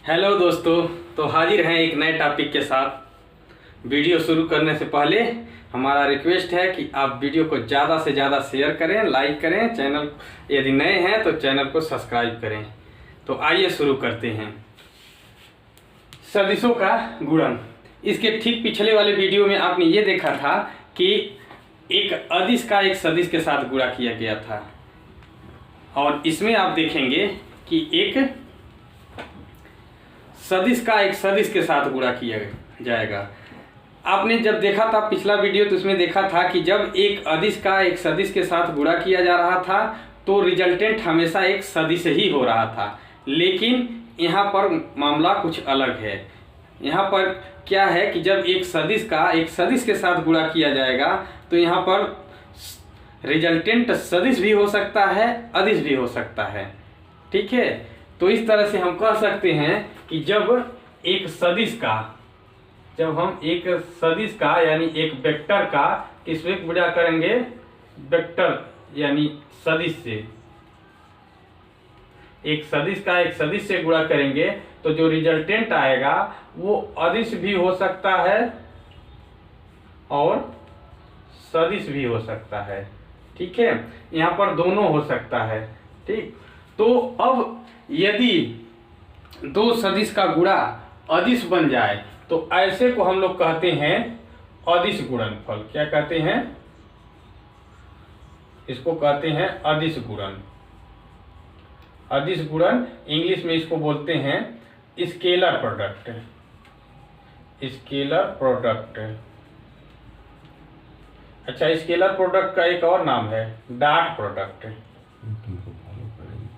Hello दोस्तों, तो हाजिर हैं एक नए टॉपिक के साथ। वीडियो शुरू करने से पहले हमारा रिक्वेस्ट है कि आप वीडियो को ज़्यादा से ज़्यादा शेयर करें, लाइक करें, चैनल यदि नए हैं तो चैनल को सब्सक्राइब करें। तो आइए शुरू करते हैं। सदिशों का गुणन। इसके ठीक पिछले वाले वीडियो में आपने ये देखा था कि एक अदिश का एक सदिश के साथ गुणा किया गया था, और इसमें आप देखेंगे कि एक सदिश का एक सदिश के साथ गुणा किया जाएगा। आपने जब देखा था पिछला वीडियो तो उसमें देखा था कि जब एक अदिश का एक सदिश के साथ गुणा किया जा रहा था तो रिजल्टेंट हमेशा एक सदिश ही हो रहा था। लेकिन यहाँ पर मामला कुछ अलग है। यहाँ पर क्या है कि जब एक सदिश का एक सदिश के साथ गुणा किया जाएगा तो यहाँ पर रिजल्टेंट सदिश भी हो सकता है, अदिश भी हो सकता है। ठीक है, तो इस तरह से हम कह सकते हैं कि जब हम एक सदिश का यानी एक वेक्टर का किसमें गुणा करेंगे, वेक्टर यानी सदिश से, एक सदिश का एक सदिश से गुणा करेंगे तो जो रिजल्टेंट आएगा वो अदिश भी हो सकता है और सदिश भी हो सकता है। ठीक है, यहाँ पर दोनों हो सकता है। ठीक, तो अब यदि दो सदिश का गुणा अदिश बन जाए तो ऐसे को हम लोग कहते हैं अदिश गुणनफल। क्या कहते हैं? इसको कहते हैं अदिश गुणन। अदिश गुणन इंग्लिश में इसको बोलते हैं स्केलर प्रोडक्ट। Scalar product. अच्छा, स्केलर प्रोडक्ट का एक और नाम है डॉट प्रोडक्ट।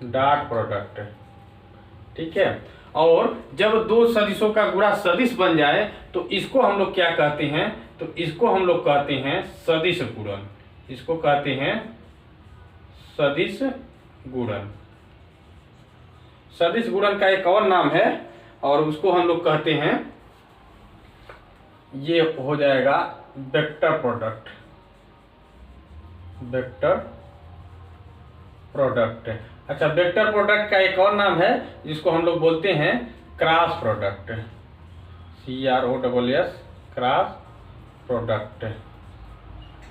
Dot product. ठीक है, और जब दो सदिशों का गुणा सदिश बन जाए तो इसको हम लोग क्या कहते हैं? तो इसको हम लोग कहते हैं सदिश गुणन। इसको कहते हैं सदिश गुणन। सदिश गुणन का एक और नाम है और उसको हम लोग कहते हैं, ये हो जाएगा वेक्टर प्रोडक्ट। Vector product. अच्छा, वेक्टर प्रोडक्ट का एक और नाम है जिसको हम लोग बोलते हैं cross product. CROSS, cross product.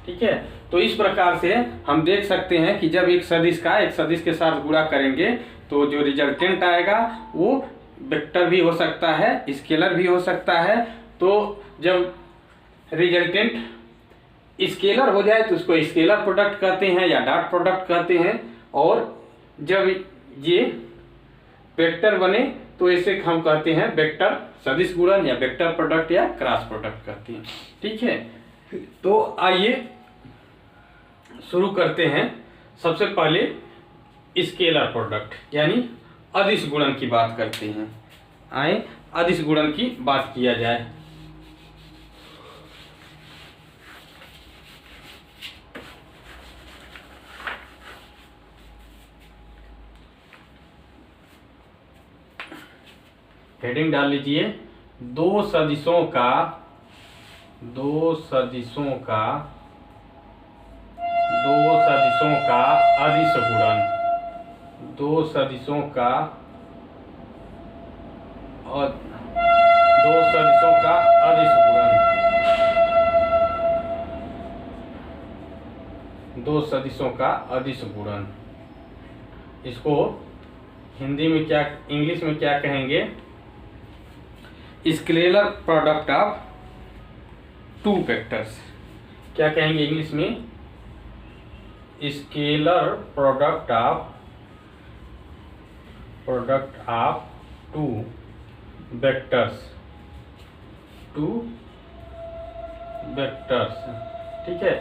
ठीक है, तो इस प्रकार से हम देख सकते हैं कि जब एक सदिश का एक सदिश के साथ गुणा करेंगे तो जो रिजल्टेंट आएगा वो वेक्टर भी हो सकता है, स्केलर भी हो सकता है। तो जब रिजल्टेंट स्केलर हो जाए तो उसको स्केलर प्रोडक्ट कहते हैं या डॉट प्रोडक्ट कहते हैं, और जब ये वेक्टर बने तो इसे हम कहते हैं वेक्टर सदिश गुणन या वेक्टर प्रोडक्ट या क्रॉस प्रोडक्ट कहते हैं। ठीक है, तो आइए शुरू करते हैं। सबसे पहले स्केलर प्रोडक्ट यानी अदिश गुणन की बात करते हैं। आए अदिश गुणन की बात किया जाए। हेडिंग डाल लीजिए, दो सदिशों का अदिश गुणन। दो सदिशों का अदिश गुणन। दो सदिशों का अदिश गुणन। इसको हिंदी में क्या, इंग्लिश में क्या कहेंगे? Scalar product of two vectors. क्या कहेंगे इंग्लिश में? Scalar product of two vectors. ठीक है,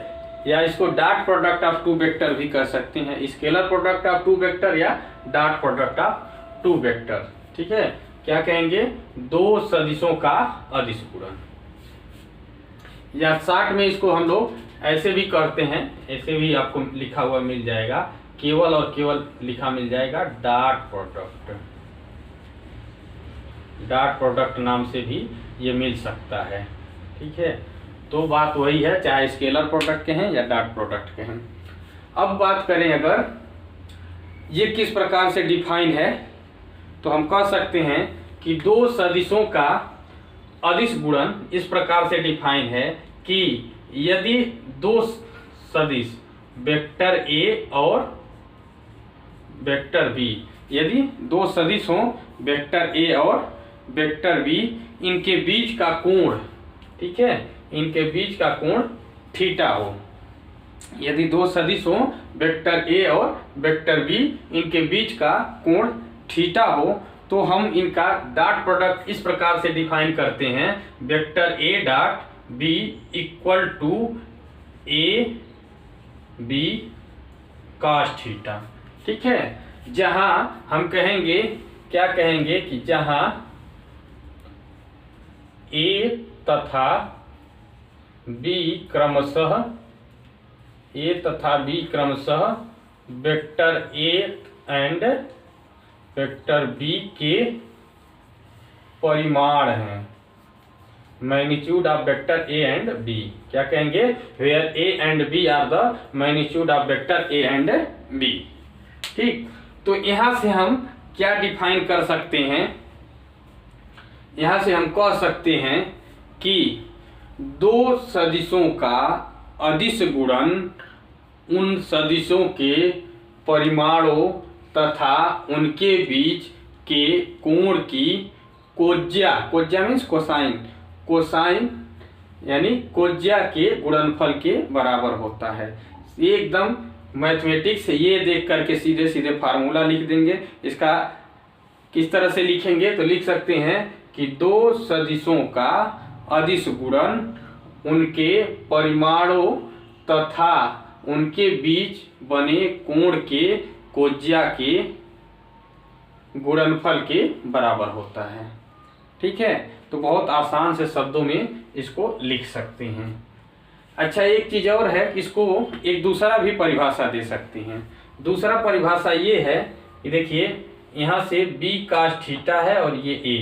या इसको dot product of two vector भी कर सकते हैं। Scalar product of two vector या dot product of two vector. ठीक है, क्या कहेंगे? दो सदिशों का अदिश गुणन। या शॉर्ट में इसको हम लोग ऐसे भी करते हैं, ऐसे भी आपको लिखा हुआ मिल जाएगा, केवल और केवल लिखा मिल जाएगा डॉट प्रोडक्ट। डॉट प्रोडक्ट नाम से भी ये मिल सकता है। ठीक है, तो बात वही है, चाहे स्केलर प्रोडक्ट कहें या डॉट प्रोडक्ट कहें। अब बात करें अगर ये किस प्रकार से डिफाइन है, तो हम कह सकते हैं कि दो सदिशों का अदिश गुणन इस प्रकार से डिफाइन है कि यदि दो सदिश वेक्टर ए और वेक्टर बी, यदि दो सदिश हों वेक्टर ए और वेक्टर बी, इनके बीच का कोण, ठीक है, इनके बीच का कोण थीटा हो। यदि दो सदिश हों वेक्टर ए और वेक्टर बी, इनके बीच का कोण थीटा हो, तो हम इनका डॉट प्रोडक्ट इस प्रकार से डिफाइन करते हैं, vector A dot B equal to A B cos theta. ठीक है, जहां हम कहेंगे, क्या कहेंगे कि जहां ए तथा बी क्रमशः vector A and vector B के परिमाण हैं, magnitude of vector A and B. क्या कहेंगे, where A and B are the magnitude of vector A and B. ठीक, तो यहां से हम क्या डिफाइन कर सकते हैं, यहां से हम कह सकते हैं कि दो सदिशों का अदिश गुणन उन सदिशों के परिमाणों तथा उनके बीच के कोण की कोज्या मीन्स कोसाइन यानी कोज्या के गुणनफल के बराबर होता है। ये एकदम मैथमेटिक्स, ये देख करके सीधे सीधे फार्मूला लिख देंगे। इसका किस तरह से लिखेंगे, तो लिख सकते हैं कि दो सदिशों का अदिश गुणन उनके परिमाणों तथा उनके बीच बने कोण के कोज्या के गुणनफल के बराबर होता है। ठीक है, तो बहुत आसान से शब्दों में इसको लिख सकते हैं। अच्छा, एक चीज और है, इसको एक दूसरा भी परिभाषा दे सकते हैं। दूसरा परिभाषा ये है कि देखिए, यहाँ से b cos थीटा है और ये a,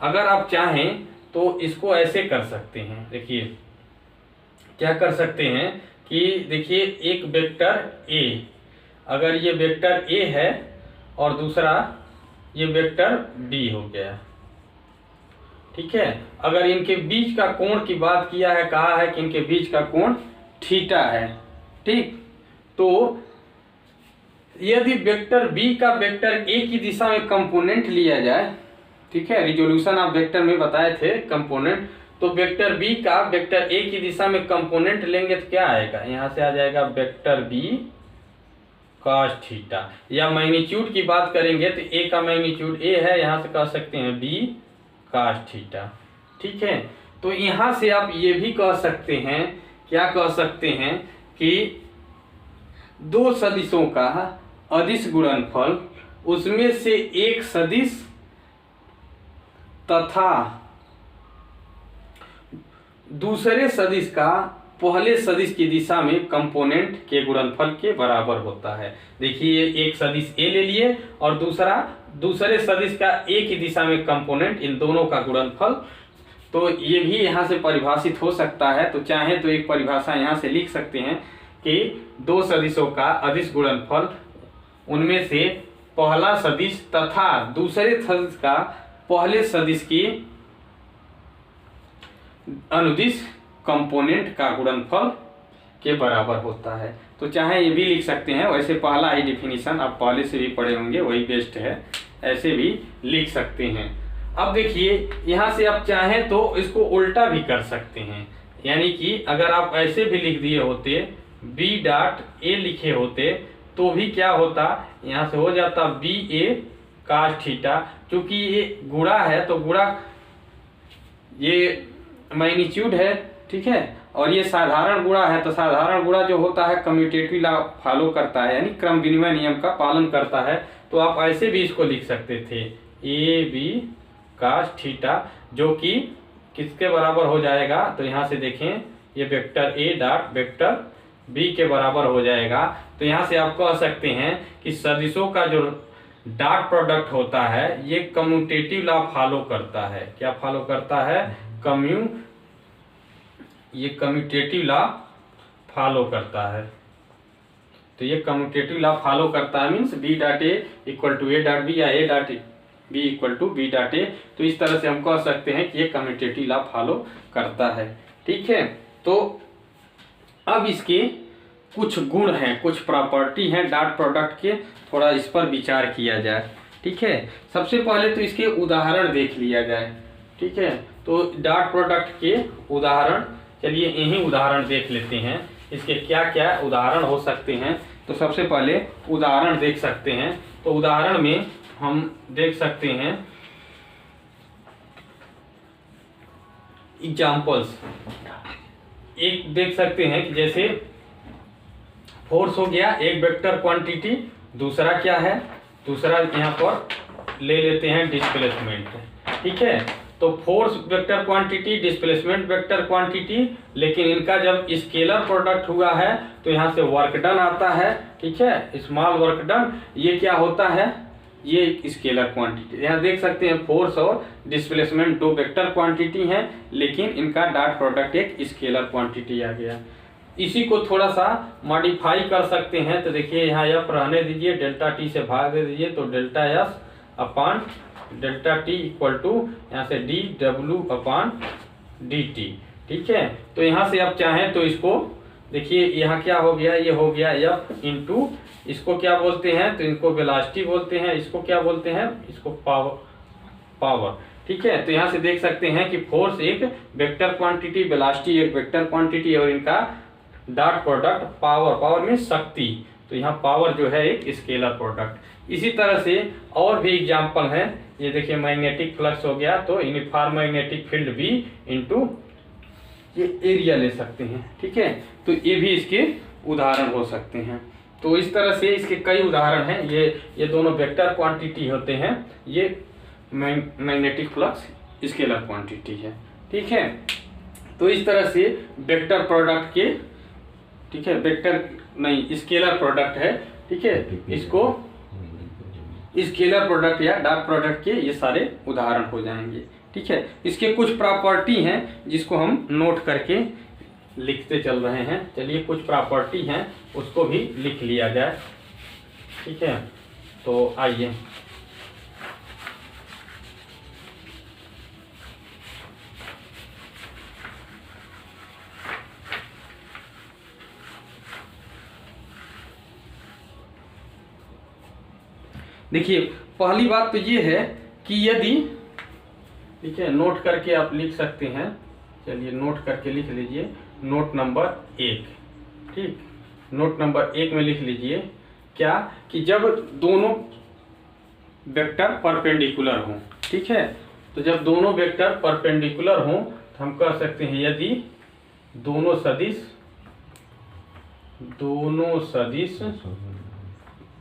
अगर आप चाहें तो इसको ऐसे कर सकते हैं। देखिए क्या कर सकते हैं कि देखिए, एक वेक्टर a, अगर ये वेक्टर a है और दूसरा ये वेक्टर b हो गया। ठीक है, अगर इनके बीच का कोण की बात किया है, कहा है कि इनके बीच का कोण थीटा है। ठीक, तो यदि वेक्टर b का वेक्टर a की दिशा में कंपोनेंट लिया जाए, ठीक है, रिजोल्यूशन ऑफ वेक्टर में बताए थे कंपोनेंट, तो वेक्टर b का वेक्टर a की दिशा में कंपोनेंट लेंगे तो क्या आएगा, यहाँ से आ जाएगा वेक्टर b cos थीटा। या मैग्नीट्यूड की बात करेंगे तो a का मैग्नीट्यूड a है, यहाँ से कह सकते हैं b cos थीटा। ठीक है, तो यहाँ से आप ये भी कह सकते हैं, क्या कह सकते हैं कि दो सदिशों का अदिश गुणनफल, उसमें से एक सदिश तथा दूसरे सदिश का पहले सदिश की दिशा में कंपोनेंट के गुणनफल के बराबर होता है। देखिए, एक सदिश a ले लिए और दूसरे सदिश का a की दिशा में कंपोनेंट, इन दोनों का गुणनफल। तो ये भी यहाँ से परिभाषित हो सकता है। तो चाहे तो एक परिभाषा यहाँ से लिख सकते हैं कि दो सदिशों का अदिश गुणनफल, उनमें से पहला सदिश तथा दूसरे सदिश का पहले सदिश की अनुदिश कंपोनेंट का गुणनफल के बराबर होता है। तो चाहे ये भी लिख सकते हैं, वैसे पहला ही डिफिनीशन आप पहले से भी पढ़े होंगे, वही बेस्ट है, ऐसे भी लिख सकते हैं। अब देखिए, यहाँ से आप चाहें तो इसको उल्टा भी कर सकते हैं, यानी कि अगर आप ऐसे भी लिख दिए होते, b डॉट a लिखे होते, तो भी क्या होता, यहाँ से हो जाता b a cos थीटा। क्योंकि ये गुणा है तो गुणा, ये मैग्नीट्यूड है, ठीक है, और ये साधारण गुणा है, तो साधारण गुणा जो होता है कम्यूटेटिव लॉ फॉलो करता है, यानी क्रम विनिमय नियम का पालन करता है। तो आप ऐसे भी इसको लिख सकते थे, ए बी cos थीटा, जो कि किसके बराबर हो जाएगा, तो यहाँ से देखें, ये vector a dot vector b के बराबर हो जाएगा। तो यहाँ से आप कह सकते हैं कि सदिशों का जो डॉट प्रोडक्ट होता है, ये कम्यूटेटिव लॉ फॉलो करता है। क्या फॉलो करता है, ये कम्यूटेटिव लॉ फॉलो करता है। तो ये कम्यूटेटिव लॉ फॉलो करता है, means b dot a equal to a dot b या a dot B equal to B dot A. तो इस तरह से हम कह सकते हैं कि ये कम्यूटेटिव लॉ फॉलो करता है। ठीक है, तो अब इसके कुछ गुण हैं, कुछ प्रॉपर्टी हैं डॉट प्रोडक्ट के, थोड़ा इस पर विचार किया जाए। ठीक है, सबसे पहले तो इसके उदाहरण देख लिया जाए। ठीक है, तो डॉट प्रोडक्ट के उदाहरण, चलिए यही उदाहरण देख लेते हैं, इसके क्या क्या उदाहरण हो सकते हैं। तो सबसे पहले उदाहरण देख सकते हैं। तो उदाहरण में हम देख सकते हैं एग्जाम्पल्स, एक देख सकते हैं कि जैसे फोर्स हो गया एक वेक्टर क्वांटिटी, दूसरा क्या है, दूसरा यहाँ पर ले लेते हैं डिस्प्लेसमेंट। ठीक है, तो force vector quantity, displacement vector quantity, लेकिन इनका जब स्केलर प्रोडक्ट हुआ है तो यहाँ से वर्क डन आता है। ठीक है, स्मॉल वर्क डन, ये क्या होता है, ये स्केलर क्वांटिटी। यहाँ देख सकते हैं फोर्स और डिस्प्लेसमेंट दो वेक्टर क्वांटिटी हैं, लेकिन इनका डॉट प्रोडक्ट एक स्केलर क्वांटिटी आ गया। इसी को थोड़ा सा मॉडिफाई कर सकते हैं। तो देखिए यहाँ एफ रहने दीजिए, डेल्टा टी से भाग दे दीजिए, तो delta S upon delta T equal to यहाँ से D W upon D T. ठीक है, तो यहाँ से आप चाहें तो इसको देखिए, यहाँ क्या हो गया, ये हो गया एफ इंटू, इसको क्या बोलते हैं, तो इनको वेलोसिटी बोलते हैं, इसको क्या बोलते हैं, इसको पावर। ठीक है, तो यहाँ से देख सकते हैं कि फोर्स एक वेक्टर क्वांटिटी, वेलोसिटी एक वेक्टर क्वांटिटी, और इनका डॉट प्रोडक्ट पावर में शक्ति, तो यहाँ पावर जो है एक स्केलर प्रोडक्ट। इसी तरह से और भी एग्जाम्पल है, ये देखिए मैग्नेटिक फ्लक्स हो गया, तो यूनिफॉर्म मैग्नेटिक फील्ड भी इंटू ये एरिया ले सकते हैं। ठीक है, तो ये भी इसके उदाहरण हो सकते हैं। तो इस तरह से इसके कई उदाहरण हैं। ये दोनों वेक्टर क्वांटिटी होते हैं, ये मैग्नेटिक फ्लक्स स्केलर क्वांटिटी है। ठीक है, तो इस तरह से वेक्टर प्रोडक्ट के, ठीक है, वेक्टर नहीं स्केलर प्रोडक्ट है। ठीक है, इसको स्केलर प्रोडक्ट या डॉट प्रोडक्ट के ये सारे उदाहरण हो जाएंगे। ठीक है, इसके कुछ प्रॉपर्टी हैं जिसको हम नोट करके लिखते चल रहे हैं। चलिए कुछ प्रॉपर्टी हैं उसको भी लिख लिया जाए। ठीक है, तो आइए देखिए, पहली बात तो ये है कि यदि, ठीक है, नोट करके आप लिख सकते हैं। चलिए नोट करके लिख लीजिए, नोट नंबर 1। ठीक, नोट नंबर 1 में लिख लीजिए क्या, कि जब दोनों वेक्टर परपेंडिकुलर हों। ठीक है, तो जब दोनों वेक्टर परपेंडिकुलर हों तो हम कह सकते हैं यदि दोनों सदिश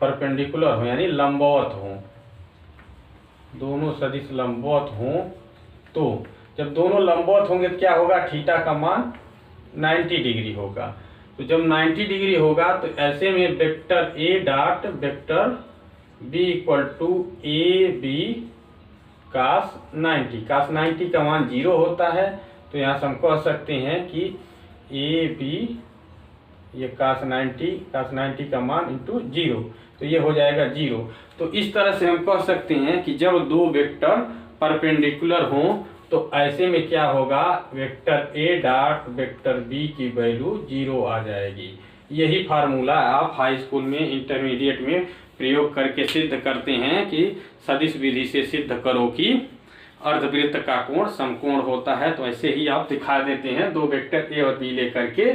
परपेंडिकुलर हो, यानी लंबवत हो, दोनों सदिश लंबवत हो, तो जब दोनों लंबवत होंगे तो क्या होगा, थीटा का मान 90 डिग्री होगा। तो जब 90 डिग्री होगा तो ऐसे में vector A dot vector B equal to A B cos 90, cos 90 का मान 0 होता है। तो यहाँ से हम कह सकते हैं कि ए बी, ये कास 90 का मान इंटू 0, तो ये हो जाएगा 0। तो इस तरह से हम कह सकते हैं कि जब दो वेक्टर परपेंडिकुलर हों तो ऐसे में क्या होगा, vector A dot vector B की वैल्यू 0 आ जाएगी। यही फार्मूला आप हाई स्कूल में, इंटरमीडिएट में प्रयोग करके सिद्ध करते हैं कि सदिश विधि से सिद्ध करो कि अर्धवृत्त का कोण समकोण होता है। तो ऐसे ही आप दिखा देते हैं दो वेक्टर ए और बी लेकर के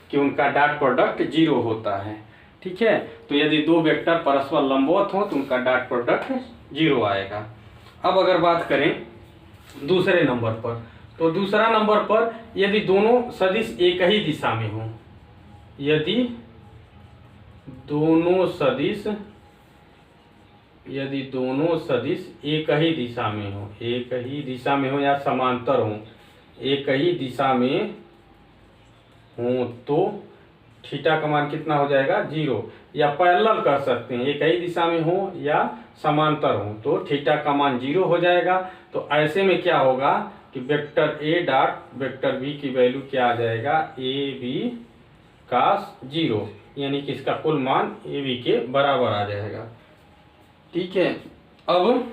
कि उनका डॉट प्रोडक्ट 0 होता है। ठीक है, तो यदि दो वेक्टर परस्पर लंबवत हो तो उनका डॉट प्रोडक्ट 0 आएगा। अब अगर बात करें दूसरे नंबर पर, तो दूसरा नंबर पर यदि दोनों सदिश एक ही दिशा में हो, यदि दोनों सदिश एक ही दिशा में हो या समांतर हो, एक ही दिशा में हो, तो थीटा का मान कितना हो जाएगा, 0। या पैरेलल कर सकते हैं, एक ही दिशा में हो या समांतर हो तो थीटा का मान 0 हो जाएगा। तो ऐसे में क्या होगा कि vector A dot vector B की वैल्यू क्या आ जाएगा, ए बी कास 0, यानी कि इसका कुल मान ए बी के बराबर आ जाएगा। ठीक है, अब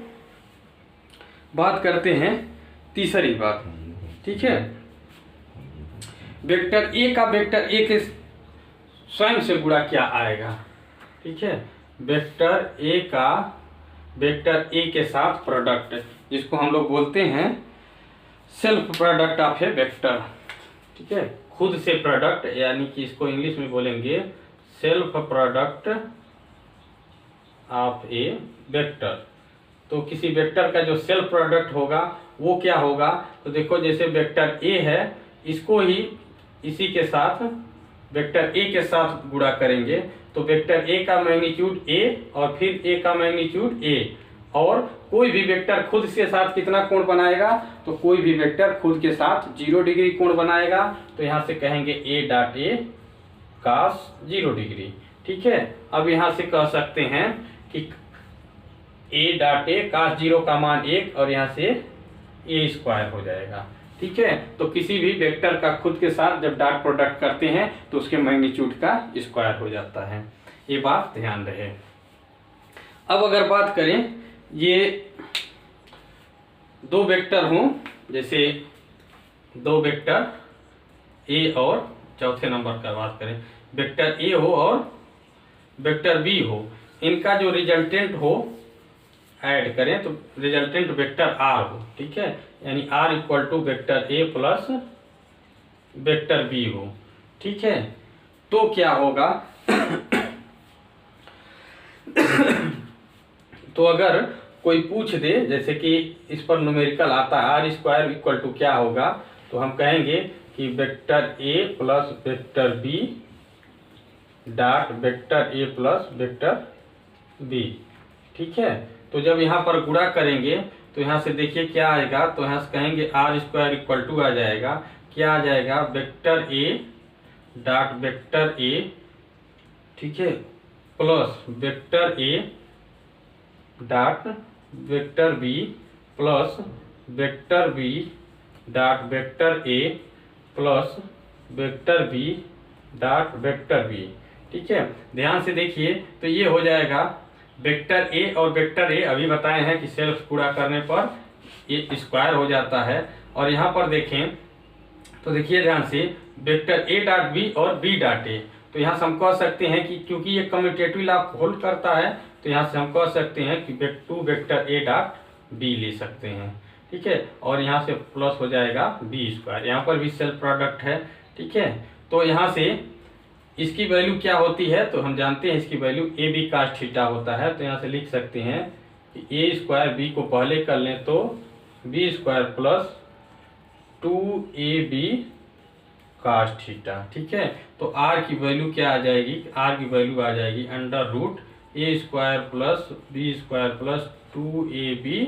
बात करते हैं तीसरी बात। ठीक है, वेक्टर ए का वेक्टर ए के स्वयं से गुणा क्या आएगा। ठीक है, वेक्टर ए का वेक्टर ए के साथ प्रोडक्ट, जिसको हम लोग बोलते हैं self product of A vector. ठीक है, खुद से प्रोडक्ट, यानी कि इसको इंग्लिश में बोलेंगे self product of A vector. तो किसी वेक्टर का जो सेल्फ प्रोडक्ट होगा वो क्या होगा, तो देखो जैसे वेक्टर ए है, इसको ही इसी के साथ वेक्टर ए के साथ गुणा करेंगे तो वेक्टर ए का मैग्नीट्यूड ए और फिर ए का मैग्नीट्यूड ए, और कोई भी वेक्टर खुद के साथ कितना कोण बनाएगा, तो कोई भी वेक्टर खुद के साथ 0 डिग्री कोण बनाएगा। तो यहाँ से कहेंगे ए डॉट ए कॉस 0 डिग्री। ठीक है, अब यहाँ से कह सकते हैं कि ए डॉट ए कॉस 0 का मान 1 और यहाँ से ए स्क्वायर हो जाएगा। ठीक है, तो किसी भी वेक्टर का खुद के साथ जब डॉट प्रोडक्ट करते हैं तो उसके मैग्नीट्यूड का स्क्वायर हो जाता है, ये बात ध्यान रहे। अब अगर बात करें ये दो वेक्टर हों, जैसे दो वेक्टर ए और चौथे नंबर का बात करें वेक्टर ए हो और वेक्टर बी हो, इनका जो रिजल्टेंट हो ऐड करें तो रिजल्टेंट वेक्टर आर हो। ठीक है, यानी R equal to vector A plus vector B हो। ठीक है, तो क्या होगा तो अगर कोई पूछ दे, जैसे कि इस पर न्यूमेरिकल आता है आर स्क्वायर इक्वल टू क्या होगा, तो हम कहेंगे कि vector A plus vector B dot vector A plus vector B. ठीक है, तो जब यहाँ पर गुणा करेंगे तो यहाँ से देखिए क्या आएगा, तो यहाँ से कहेंगे आर स्क्वायर इक्वल टू आ जाएगा, क्या आ जाएगा, vector A dot vector A, ठीक है, plus vector A dot vector B plus vector B dot vector A plus vector B dot vector B. ठीक है, ध्यान से देखिए तो ये हो जाएगा वेक्टर ए और वेक्टर ए अभी बताए हैं कि सेल्फ गुणा करने पर ये स्क्वायर हो जाता है। और यहाँ पर देखें तो देखिए ध्यान से वेक्टर ए डॉट बी और बी डॉट ए, तो यहाँ से हम कह सकते हैं कि क्योंकि ये कम्यूटेटिव लॉ होल्ड करता है तो यहाँ से हम कह सकते हैं कि two vector A dot B ले सकते हैं। ठीक है, और यहाँ से प्लस हो जाएगा बी स्क्वायर, यहाँ पर भी सेल्फ प्रोडक्ट है। ठीक है, तो यहाँ से इसकी वैल्यू क्या होती है, तो हम जानते हैं इसकी value A B cos theta होता है। तो यहाँ से लिख सकते हैं कि ए स्क्वायर बी को पहले कर लें तो B square plus 2ab cos theta. ठीक है, तो आर की वैल्यू क्या आ जाएगी, आर की वैल्यू आ जाएगी under root a square plus b square plus 2ab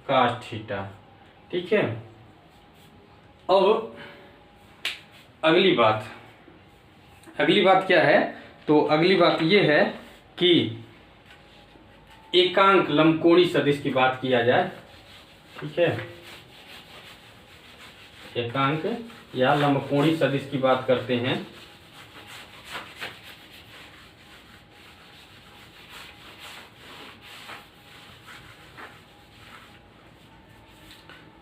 cos theta. ठीक है, अब अगली बात क्या है, तो अगली बात ये है कि एकांक लंबकोणी सदिश की बात किया जाए। ठीक है, एकांक या लंबकोणी सदिश की बात करते हैं।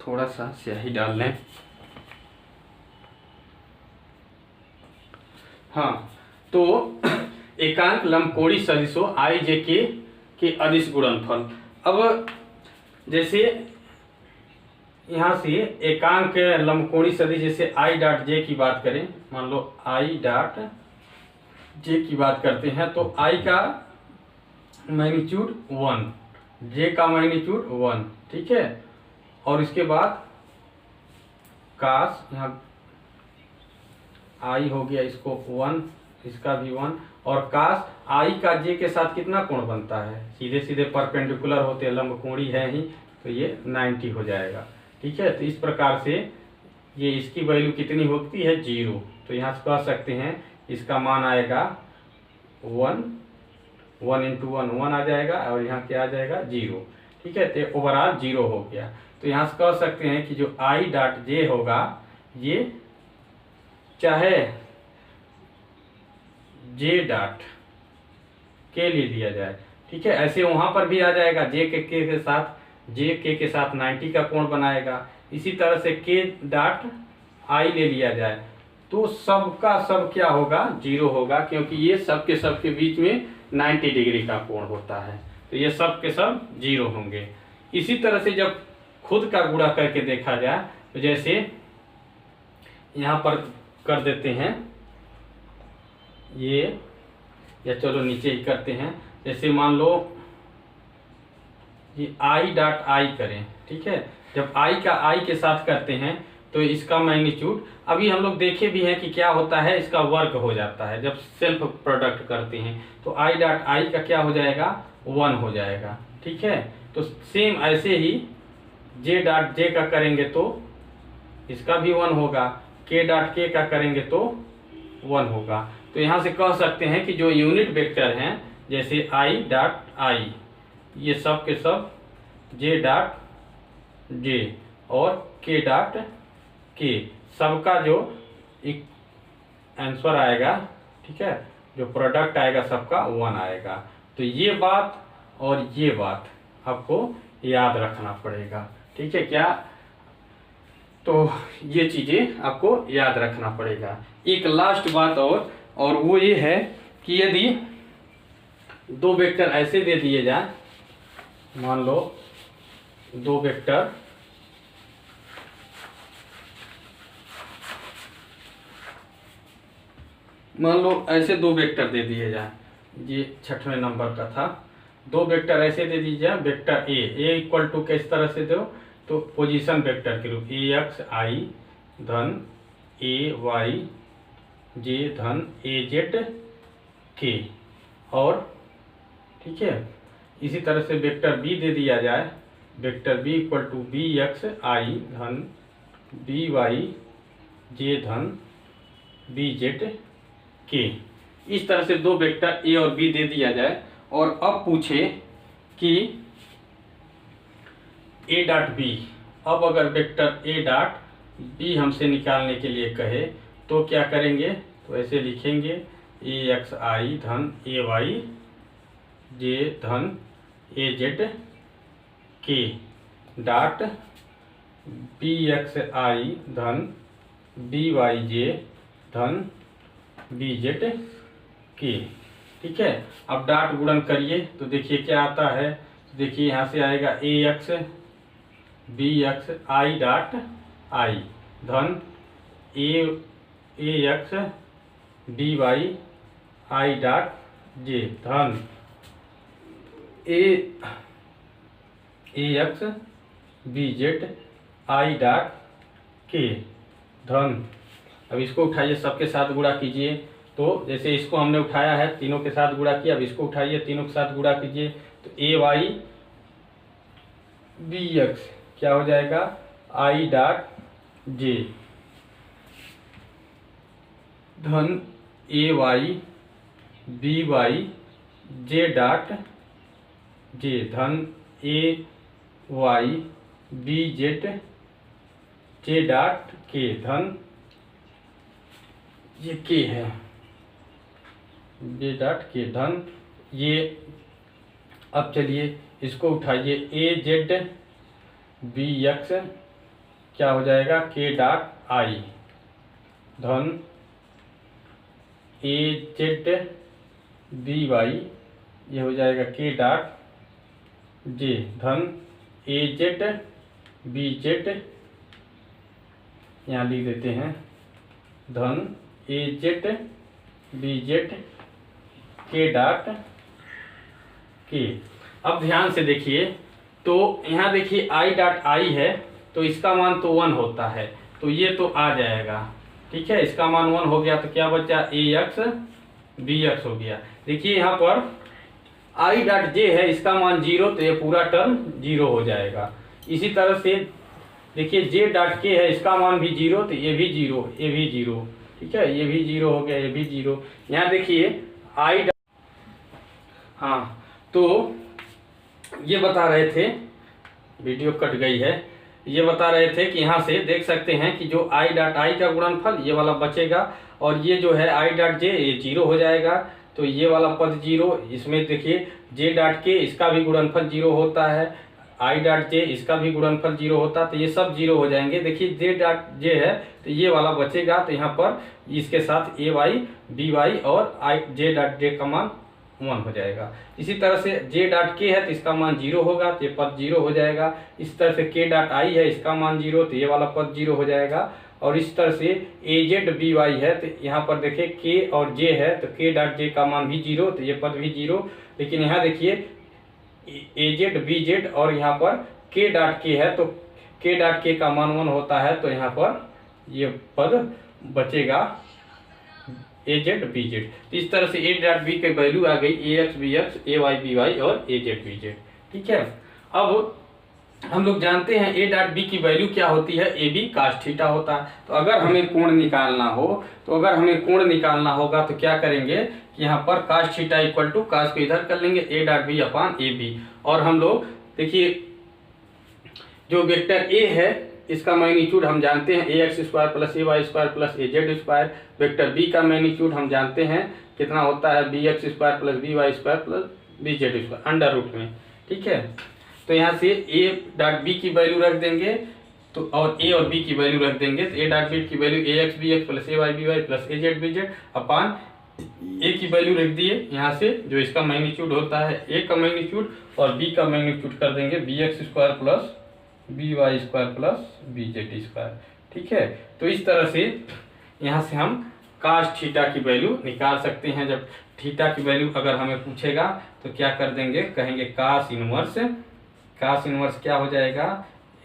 थोड़ा सा स्याही डाल लें। हाँ, तो एकांक लंबकोणी सदिशों आई जे के अदिश गुणनफल। अब जैसे यहाँ से एकांक लंबकोणी सदिश जैसे आई डॉट जे की बात करें, मान लो आई डॉट जे की बात करते हैं तो आई का मैग्नीट्यूड 1, जे का मैग्नीट्यूड 1। ठीक है, और इसके बाद कास, यहाँ आई हो गया इसको 1, इसका भी 1, और कास आई का जे के साथ कितना कोण बनता है, सीधे सीधे परपेंडिकुलर होते हैं, लंबकोणी है ही, तो ये 90 हो जाएगा। ठीक है, तो इस प्रकार से ये इसकी वैल्यू कितनी होती है 0, तो यहाँ से कह सकते हैं इसका मान आएगा 1 इंटू 1 आ जाएगा और यहाँ क्या आ जाएगा 0। ठीक है, तो ओवरऑल 0 हो गया। तो यहाँ से कह सकते हैं कि जो आई डॉट जे होगा ये चाहे जे डॉट के लिए दिया जाए। ठीक है, ऐसे वहां पर भी आ जाएगा जे के साथ जे के साथ 90 का कोण बनाएगा। इसी तरह से के डॉट आई ले लिया जाए तो सबका सब क्या होगा, जीरो होगा, क्योंकि ये सब के बीच में 90 डिग्री का कोण होता है, तो ये सब के सब जीरो होंगे। इसी तरह से जब खुद का गुणा करके देखा जाए तो जैसे यहाँ पर कर देते हैं ये, या चलो नीचे ही करते हैं। जैसे मान लो ये आई डॉट आई करें, ठीक है, जब आई का आई के साथ करते हैं तो इसका मैग्नीट्यूड, अभी हम लोग देखे भी हैं कि क्या होता है, इसका वर्ग हो जाता है जब सेल्फ प्रोडक्ट करते हैं, तो आई डॉट आई का क्या हो जाएगा, 1 हो जाएगा, ठीक है। तो सेम ऐसे ही जे डॉट जे का करेंगे तो इसका भी 1 होगा, के डॉट के का करेंगे तो 1 होगा। तो यहाँ से कह सकते हैं कि जो यूनिट वेक्टर हैं जैसे आई डॉट आई, ये सब के सब जे डॉट जे और के डॉट के, सबका जो एक आंसर आएगा, ठीक है, जो प्रोडक्ट आएगा सबका 1 आएगा। तो ये बात और ये बात आपको याद रखना पड़ेगा, ठीक है क्या। तो ये चीजें आपको याद रखना पड़ेगा। एक लास्ट बात और वो ये है कि यदि दो वेक्टर ऐसे दे दिए जाए, मान लो दो वेक्टर मान लो ऐसे दो वेक्टर दे दिए जाए, ये 6वें नंबर का था, दो वेक्टर ऐसे दे दिए जाए, वेक्टर ए इक्वल टू किस तरह से दो, तो पोजीशन वेक्टर के रूप ए एक्स आई धन ए वाई जे धन ए जेड के, और ठीक है इसी तरह से वेक्टर बी दे दिया जाए, vector B equal to b x i धन बी वाई जे धन बी जेड के। इस तरह से दो वेक्टर ए और बी दे दिया जाए, और अब पूछे कि ए डॉट बी, अब अगर वेक्टर ए डॉट बी हमसे निकालने के लिए कहे तो क्या करेंगे, तो ऐसे लिखेंगे ए एक्स आई धन ए वाई जे धन ए जेड के डॉट बी एक्स आई धन बी वाई जे धन बी जेड के, ठीक है। अब डॉट गुणन करिए तो देखिए क्या आता है, तो देखिए यहाँ से आएगा a x b x i dot i धन a x b y i dot j धन a x b z i dot k धन, अब इसको उठाइए सबके साथ गुणा कीजिए, तो जैसे इसको हमने उठाया है तीनों के साथ गुणा किया, अब इसको उठाइए तीनों के साथ गुणा कीजिए, तो ए वाई बी एक्स क्या हो जाएगा आई डॉट जे धन a y b y j dot j धन a y b z j dot k धन ये के है जे डॉट के धन ये। अब चलिए इसको उठाइए ए जेड बी एक्स क्या हो जाएगा के डॉट आई धन ए जेड बी वाई ये हो जाएगा के डॉट जे धन ए जेड बी जेड, यहाँ लिख देते हैं धन ए जेड बी जेड के डॉट के। अब ध्यान से देखिए, तो यहाँ देखिए आई डॉट आई है तो इसका मान तो 1 होता है, तो ये तो आ जाएगा, ठीक है, इसका मान 1 हो गया, तो क्या बचा ए एक्स बी एक्स हो गया। देखिए यहाँ पर आई डॉट जे है, इसका मान 0, तो ये पूरा टर्म 0 हो जाएगा। इसी तरह से देखिए जे डॉट के है, इसका मान भी 0, तो ये भी 0, ये भी 0, ठीक है, ये भी 0 हो गया, ये भी 0। यहाँ देखिए आई, हाँ तो ये बता रहे थे, वीडियो कट गई है, ये बता रहे थे कि यहाँ से देख सकते हैं कि जो आई डॉट आई का गुणनफल ये वाला बचेगा, और ये जो है आई डॉट जे ये 0 हो जाएगा, तो ये वाला पद 0, इसमें देखिए जे डॉट के इसका भी गुणनफल 0 होता है, आई डॉट जे, इसका भी गुणनफल 0 होता, तो ये सब 0 हो जाएंगे। देखिए जे डॉट जे है तो ये वाला बचेगा, तो यहाँ पर इसके साथ ए वाई बी वाई और आई जे डॉट जे का मान 1 हो जाएगा। इसी तरह से जे डॉट के है तो इसका मान 0 होगा, तो ये पद 0 हो जाएगा। इस तरह से के डॉट आई है, इसका मान 0, तो ये वाला पद 0 हो जाएगा। और इस तरह से ए जेड बी वाई है, तो यहाँ पर देखिए के और जे है, तो के डॉट जे का मान भी 0, तो ये पद भी 0। लेकिन यहाँ देखिए ए जेड बी जेड और यहाँ पर के डॉट के है, तो के डॉट के का मान 1 होता है, तो यहाँ पर ये पद बचेगा ए जेड बी जेड। तो इस तरह से ए डॉट बी की वैल्यू आ गई ए एक्स बी एक्स, ए वाई बी वाई और ए जेड बी जेड। ठीक है, अब हम लोग जानते हैं ए डॉट बी की वैल्यू क्या होती है, ए बी कास थीटा होता है। तो अगर हमें कोण निकालना हो, तो अगर हमें कोण निकालना होगा तो क्या करेंगे कि यहाँ पर cos theta equal to cos को इधर कर लेंगे A dot B upon A B. और हम लोग देखिए जो वेक्टर ए है इसका मैग्नीट्यूड हम जानते हैं A x square plus A Y square plus A Z square. Vector B का मैग्नीट्यूड हम जानते हैं कितना होता है, B x square plus B Y square plus B Z square under root में। ठीक है, तो यहाँ से ए डॉट बी की वैल्यू रख देंगे, तो और ए और बी की वैल्यू रख देंगे, तो ए डॉट बी की वैल्यू ए एक्स बी एक्स प्लस ए वाई बी वाई प्लस ए जेड बी जेड अपान ए की वैल्यू रख दिए यहाँ से, जो इसका मैग्नीट्यूड होता है ए का मैग्नीट्यूड, और बी का मैग्नीट्यूड कर देंगे B x square plus B Y square plus B Z square. ठीक है, तो इस तरह से यहाँ से हम कास थीटा की वैल्यू निकाल सकते हैं। जब थीटा की वैल्यू अगर हमें पूछेगा तो क्या कर देंगे, कहेंगे कास इनवर्स। कास इनवर्स क्या हो जाएगा,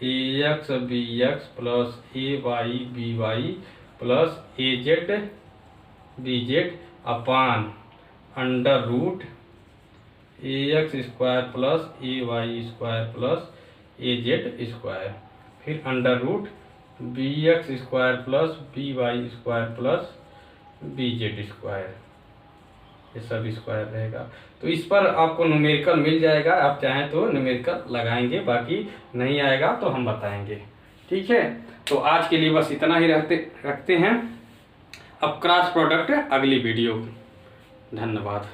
a x b x plus A y b y plus A z b z upon under root a x square plus A Y square plus A Z square, फिर under root b x square plus B Y square plus B Z square, ये सब square रहेगा। तो इस पर आपको numerical मिल जाएगा, आप चाहें तो न्यूमेरिकल लगाएंगे, बाकी नहीं आएगा तो हम बताएंगे। ठीक है, तो आज के लिए बस इतना ही रखते हैं। अब क्रॉस प्रोडक्ट अगली वीडियो। धन्यवाद।